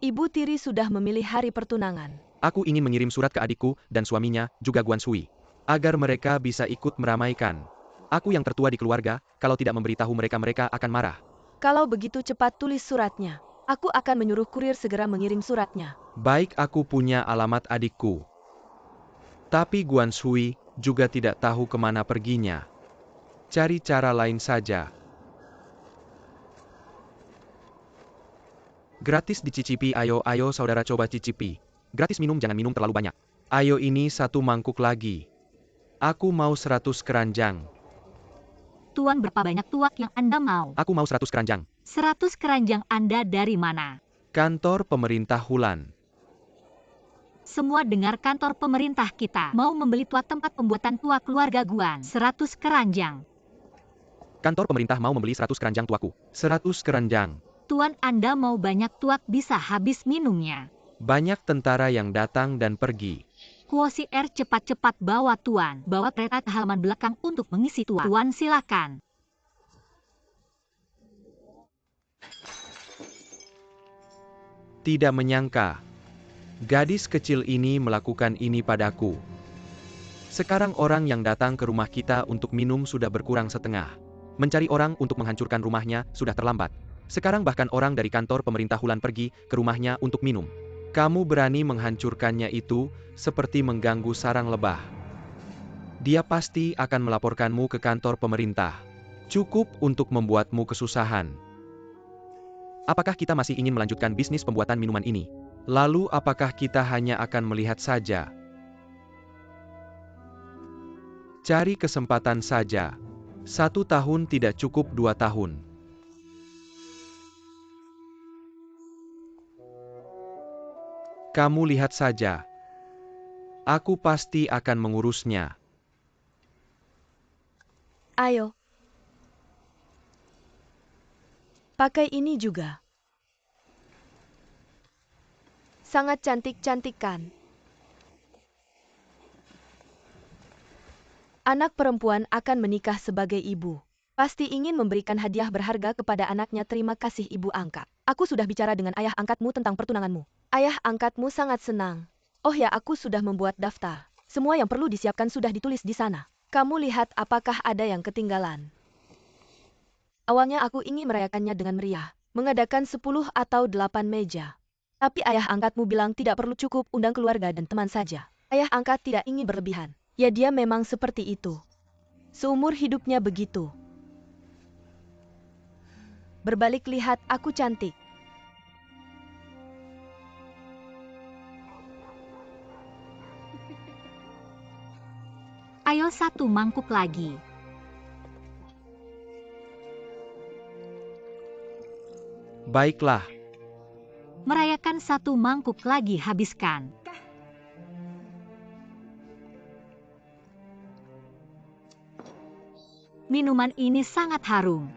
Ibu tiri sudah memilih hari pertunangan. Aku ingin mengirim surat ke adikku dan suaminya, juga Guan Sui, agar mereka bisa ikut meramaikan. Aku yang tertua di keluarga, kalau tidak memberitahu mereka akan marah. Kalau begitu cepat tulis suratnya. Aku akan menyuruh kurir segera mengirim suratnya. Baik, aku punya alamat adikku. Tapi Guan Sui juga tidak tahu kemana perginya. Cari cara lain saja. Gratis dicicipi, ayo saudara coba cicipi. Gratis minum, jangan minum terlalu banyak. Ayo, ini 1 mangkuk lagi. Aku mau 100 keranjang. Tuan, berapa banyak tuak yang Anda mau? Aku mau 100 keranjang. 100 keranjang Anda dari mana? Kantor pemerintah Hulan. Semua dengar, kantor pemerintah kita mau membeli tuak tempat pembuatan tuak keluarga Guan. 100 keranjang. Kantor pemerintah mau membeli 100 keranjang tuaku. 100 keranjang. Tuan, Anda mau banyak tuak, bisa habis minumnya. Banyak tentara yang datang dan pergi. Kuosi R, cepat-cepat bawa Tuan. Bawa kereta ke halaman belakang untuk mengisi tuak. Tuan, silakan. Tidak menyangka, gadis kecil ini melakukan ini padaku. Sekarang orang yang datang ke rumah kita untuk minum sudah berkurang setengah. Mencari orang untuk menghancurkan rumahnya sudah terlambat. Sekarang bahkan orang dari kantor pemerintah Hulan pergi ke rumahnya untuk minum. Kamu berani menghancurkannya, itu seperti mengganggu sarang lebah. Dia pasti akan melaporkanmu ke kantor pemerintah. Cukup untuk membuatmu kesusahan. Apakah kita masih ingin melanjutkan bisnis pembuatan minuman ini? Lalu apakah kita hanya akan melihat saja? Cari kesempatan saja. 1 tahun tidak cukup, 2 tahun. Kamu lihat saja. Aku pasti akan mengurusnya. Ayo. Pakai ini juga. Sangat cantik-cantik kan? Anak perempuan akan menikah sebagai ibu. Pasti ingin memberikan hadiah berharga kepada anaknya. Terima kasih ibu angkat. Aku sudah bicara dengan ayah angkatmu tentang pertunanganmu. Ayah angkatmu sangat senang. Oh ya, aku sudah membuat daftar. Semua yang perlu disiapkan sudah ditulis di sana. Kamu lihat apakah ada yang ketinggalan. Awalnya aku ingin merayakannya dengan meriah. Mengadakan 10 atau 8 meja. Tapi ayah angkatmu bilang tidak perlu, cukup undang keluarga dan teman saja. Ayah angkat tidak ingin berlebihan. Ya, dia memang seperti itu. Seumur hidupnya begitu. Berbalik, lihat aku cantik. Ayo 1 mangkuk lagi. Baiklah. Merayakan 1 mangkuk lagi, habiskan. Minuman ini sangat harum.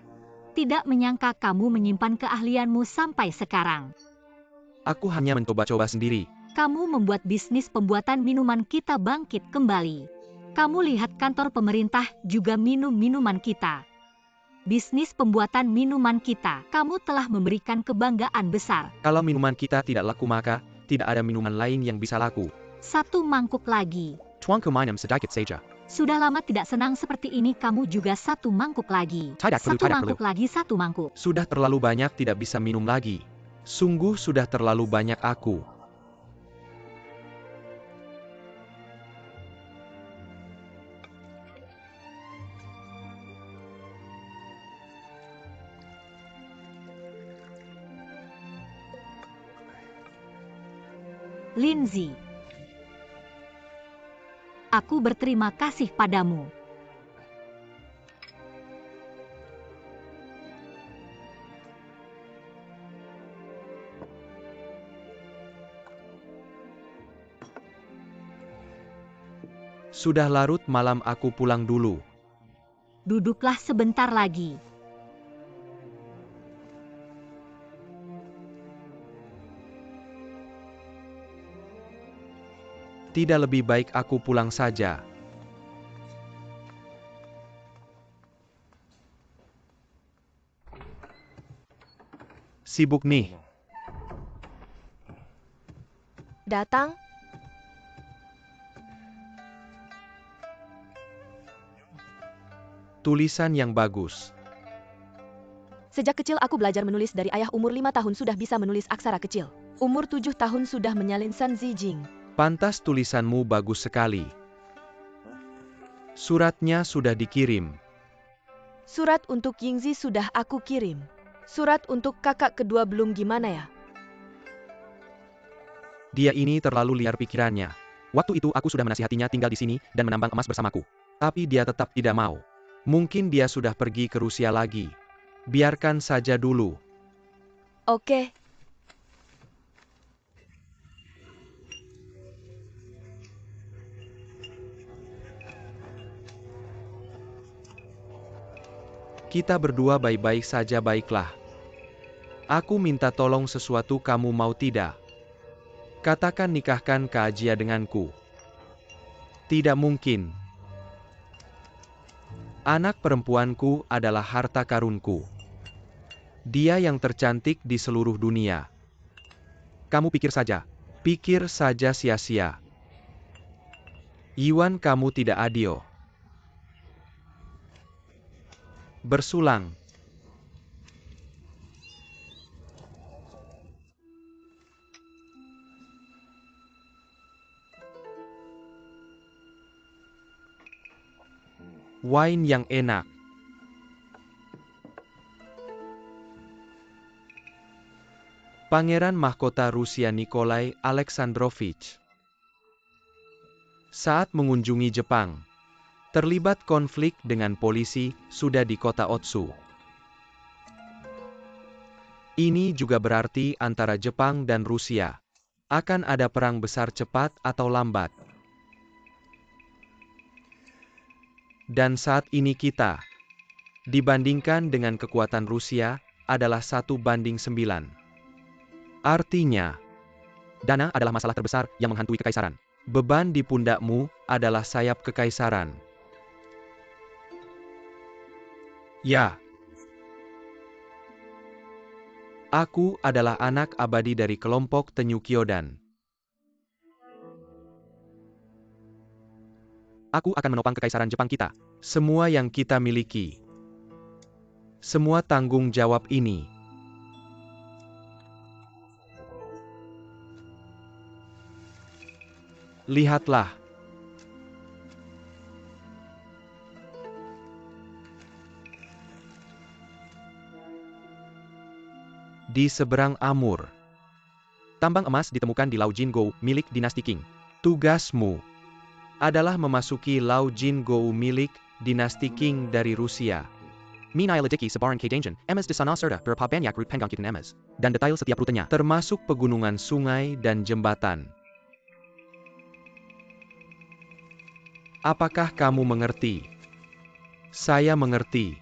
Tidak menyangka kamu menyimpan keahlianmu sampai sekarang. Aku hanya mencoba-coba sendiri. Kamu membuat bisnis pembuatan minuman kita bangkit kembali. Kamu lihat kantor pemerintah juga minum minuman kita. Bisnis pembuatan minuman kita, kamu telah memberikan kebanggaan besar. Kalau minuman kita tidak laku, maka tidak ada minuman lain yang bisa laku. 1 mangkuk lagi. Tuanku minum sedikit saja. Sudah lama tidak senang seperti ini, kamu juga 1 mangkuk lagi. Tidak perlu, 1 tidak mangkuk perlu. lagi, 1 mangkuk. Sudah terlalu banyak, tidak bisa minum lagi. Sungguh sudah terlalu banyak aku. Lindsay, aku berterima kasih padamu. Sudah larut malam, aku pulang dulu. Duduklah sebentar lagi. Tidak lebih baik aku pulang saja. Sibuk nih. Datang? Tulisan yang bagus. Sejak kecil aku belajar menulis dari ayah. Umur 5 tahun sudah bisa menulis aksara kecil. Umur 7 tahun sudah menyalin San Zijing. Pantas, tulisanmu bagus sekali. Suratnya sudah dikirim. Surat untuk Yingzi sudah aku kirim. Surat untuk kakak kedua belum. Gimana ya? Dia ini terlalu liar pikirannya. Waktu itu aku sudah menasihatinya tinggal di sini dan menambang emas bersamaku. Tapi dia tetap tidak mau. Mungkin dia sudah pergi ke Rusia lagi. Biarkan saja dulu. Oke. Kita berdua baik-baik saja, baiklah. Aku minta tolong sesuatu, kamu mau tidak? Katakan nikahkan Kak Ajia denganku. Tidak mungkin. Anak perempuanku adalah harta karunku. Dia yang tercantik di seluruh dunia. Kamu pikir saja sia-sia. Yuan, kamu tidak adil. Bersulang. Wine yang enak. Pangeran Mahkota Rusia Nikolai Alexandrovich saat mengunjungi Jepang, terlibat konflik dengan polisi sudah di kota Otsu. Ini juga berarti antara Jepang dan Rusia akan ada perang besar cepat atau lambat. Dan saat ini kita, dibandingkan dengan kekuatan Rusia, adalah 1:9. Artinya, dana adalah masalah terbesar yang menghantui kekaisaran. Beban di pundakmu adalah sayap kekaisaran. Ya. Aku adalah anak abadi dari kelompok Tenyukyodan. Aku akan menopang kekaisaran Jepang kita. Semua yang kita miliki. Semua tanggung jawab ini. Lihatlah. Di seberang Amur, tambang emas ditemukan di Lao Jingou milik dinasti Qing. Tugasmu adalah memasuki Lao Jingou milik dinasti Qing dari Rusia. Minayaladiki sebaran Kadanger, emas di sana serta beberapa banyak rute pengangkutan emas. Dan detail setiap rutenya, termasuk pegunungan sungai dan jembatan. Apakah kamu mengerti? Saya mengerti.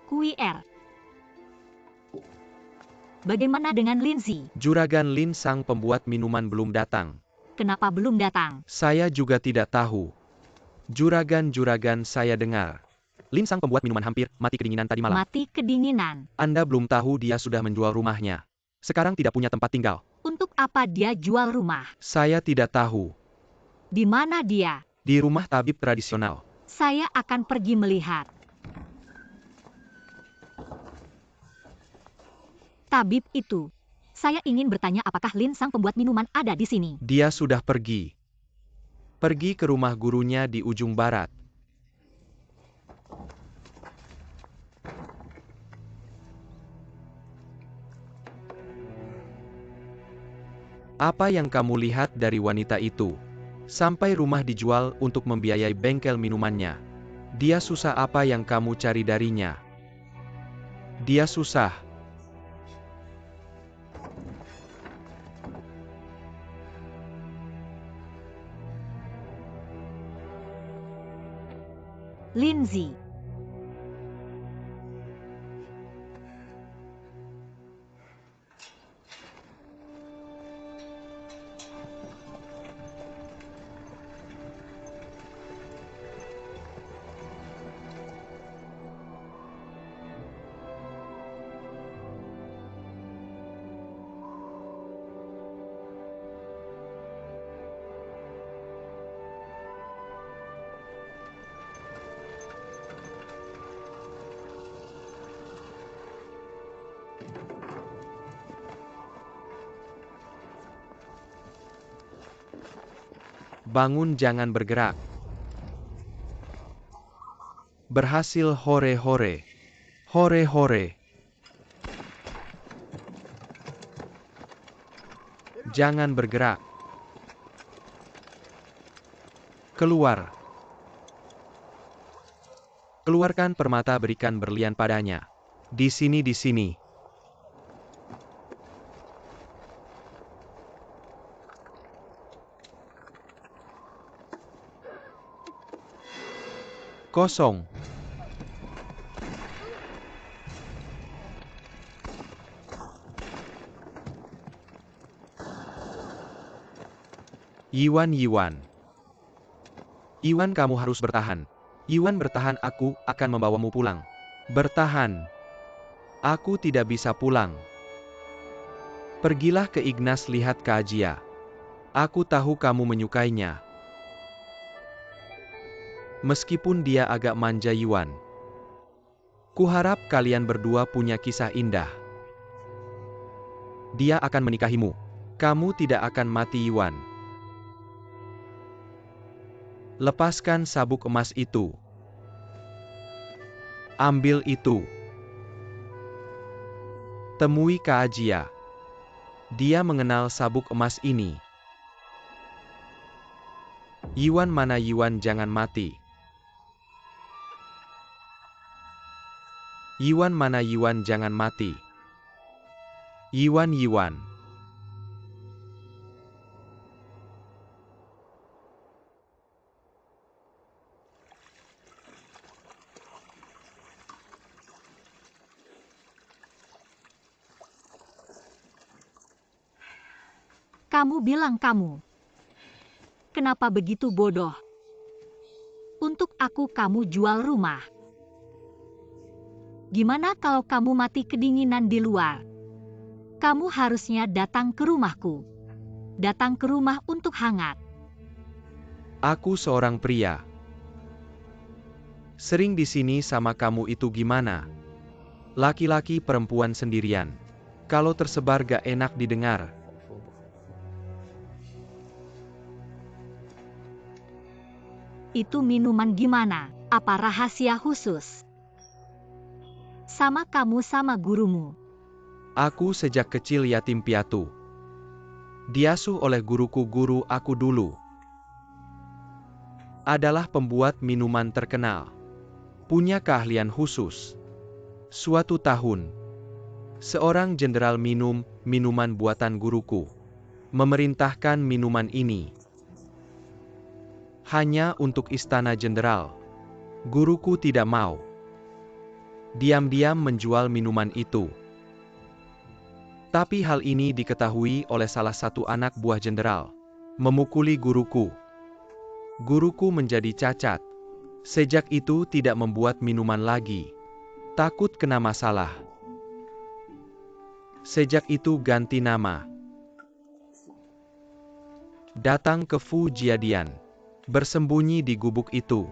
QR. Bagaimana dengan Lindsay? Juragan Lin sang pembuat minuman belum datang. Kenapa belum datang? Saya juga tidak tahu. Juragan-juragan saya dengar. Lin sang pembuat minuman hampir mati kedinginan tadi malam. Mati kedinginan. Anda belum tahu dia sudah menjual rumahnya. Sekarang tidak punya tempat tinggal. Untuk apa dia jual rumah? Saya tidak tahu. Di mana dia? Di rumah tabib tradisional. Saya akan pergi melihat. Tabib itu. Saya ingin bertanya apakah Lin sang pembuat minuman ada di sini. Dia sudah pergi. Pergi ke rumah gurunya di ujung barat. Apa yang kamu lihat dari wanita itu? Sampai rumah dijual untuk membiayai bengkel minumannya. Dia susah apa yang kamu cari darinya? Dia susah. Lindsay. Bangun, jangan bergerak. Berhasil, hore-hore. Hore-hore. Jangan bergerak. Keluar. Keluarkan permata, berikan berlian padanya. Di sini, di sini. Kosong. Iwan, kamu harus bertahan. Yuan bertahan, aku akan membawamu pulang. Bertahan. Aku tidak bisa pulang. Pergilah ke Ignas, lihat Kajia. Aku tahu kamu menyukainya. Meskipun dia agak manja Yuan. Kuharap kalian berdua punya kisah indah. Dia akan menikahimu. Kamu tidak akan mati Yuan. Lepaskan sabuk emas itu. Ambil itu. Temui Kajia. Dia mengenal sabuk emas ini. Yuan, mana Yuan, jangan mati. Yuan, mana Yuan, jangan mati. Yuan, Yuan. Kamu bilang kamu. Kenapa begitu bodoh? Untuk aku kamu jual rumah. Gimana kalau kamu mati kedinginan di luar? Kamu harusnya datang ke rumahku. Datang ke rumah untuk hangat. Aku seorang pria. Sering di sini sama kamu itu gimana? Laki-laki perempuan sendirian. Kalau tersebar gak enak didengar. Itu minuman gimana? Apa rahasia khusus? Sama kamu sama gurumu. Aku sejak kecil yatim piatu. Diasuh oleh guruku, guru aku dulu adalah pembuat minuman terkenal. Punya keahlian khusus. Suatu tahun, seorang jenderal minum minuman buatan guruku. Memerintahkan minuman ini hanya untuk istana jenderal. Guruku tidak mau. Diam-diam menjual minuman itu. Tapi hal ini diketahui oleh salah satu anak buah jenderal. Memukuli guruku. Guruku menjadi cacat. Sejak itu tidak membuat minuman lagi. Takut kena masalah. Sejak itu ganti nama. Datang ke Fu Jiadian. Bersembunyi di gubuk itu.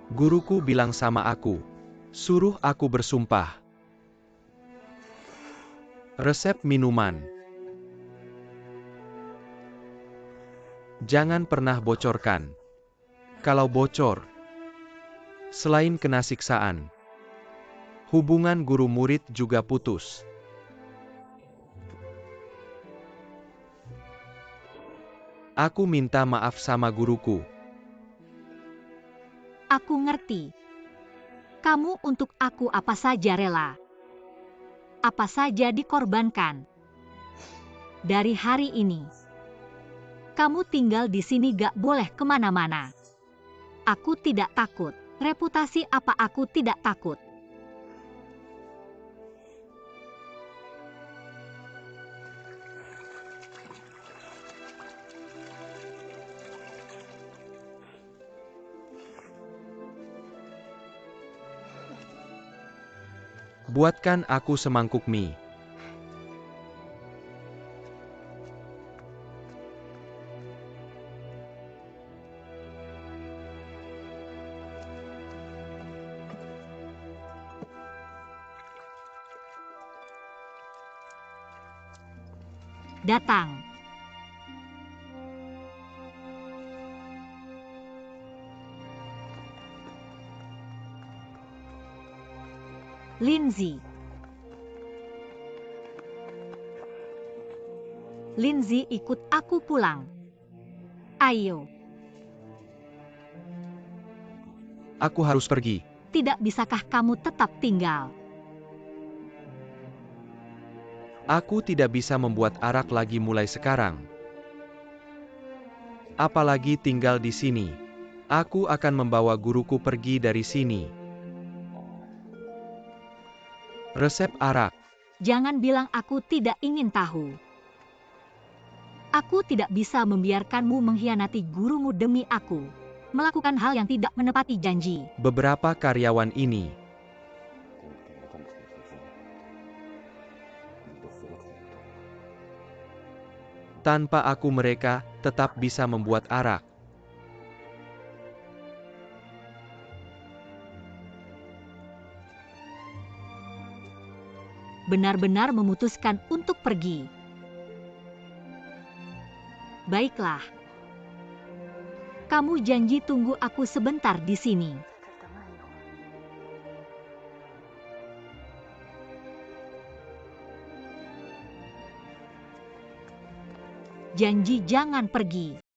Guruku bilang sama aku. Suruh aku bersumpah. Resep minuman. Jangan pernah bocorkan. Kalau bocor, selain kena siksaan, hubungan guru murid juga putus. Aku minta maaf sama guruku. Aku ngerti. Kamu untuk aku apa saja rela. Apa saja dikorbankan. Dari hari ini, kamu tinggal di sini, gak boleh kemana-mana. Aku tidak takut. Reputasi apa aku tidak takut. Buatkan aku semangkuk mie. Datang. Lindsay. Lindsay, ikut aku pulang. Ayo. Aku harus pergi. Tidak bisakah kamu tetap tinggal? Aku tidak bisa membuat arak lagi mulai sekarang. Apalagi tinggal di sini. Aku akan membawa guruku pergi dari sini. Resep arak. Jangan bilang aku tidak ingin tahu. Aku tidak bisa membiarkanmu mengkhianati gurumu demi aku. melakukan hal yang tidak menepati janji. Beberapa karyawan ini tanpa aku mereka tetap bisa membuat arak. Benar-benar memutuskan untuk pergi. Baiklah. Kamu janji tunggu aku sebentar di sini. Janji jangan pergi.